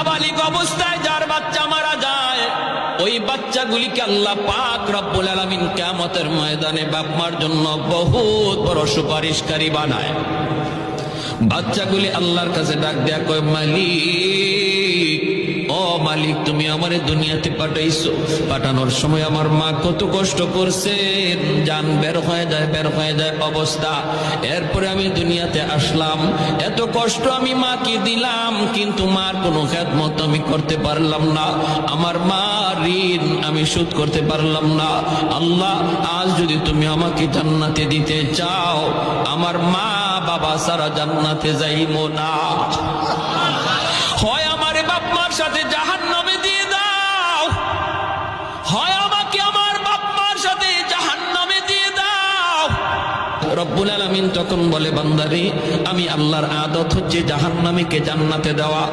নাবালিগ অবস্থায় যার বাচ্চা মারা যায়, ওই বাচ্চাগুলিকে আল্লাহ পাক রব্বুল আলামিন কিয়ামতের ময়দানে বাপ মার জন্য বহুত বড় সুপারিশকারী বানায়। বাচ্চাগুলি আল্লাহর কাছে ডাক দেয়া কয়, মালিক, ও মালিক, তুমি আমারে দুনিয়াতে পাঠাইছো, পাঠানোর সময় আমার মা কত কষ্ট করছে, জান বের হয়ে যায় অবস্থা। এরপরে আমি দুনিয়াতে আসলাম, এত কষ্ট আমি মাকে দিলাম, কিন্তু মার কোনো খেদমত আমি করতে পারলাম না, আমার মা ঋণ আমি শোধ করতে পারলাম না। আল্লাহ, আজ যদি তুমি আমাকে জান্নাতে দিতে চাও, আমার মা বাবা সারা জান্নাতে যাইবো না, হয় আমারে বাপ মার সাথে জাহান্নামে দিয়ে দাও, হয় আমাকে আমার বাপ মার সাথে জাহান্নামে দিয়ে দাও। রব্বুল আলামিন তখন বলে, বান্দারে, আমি আল্লাহর আদত হচ্ছে জাহান্নামীকে জান্নাতে দেওয়া।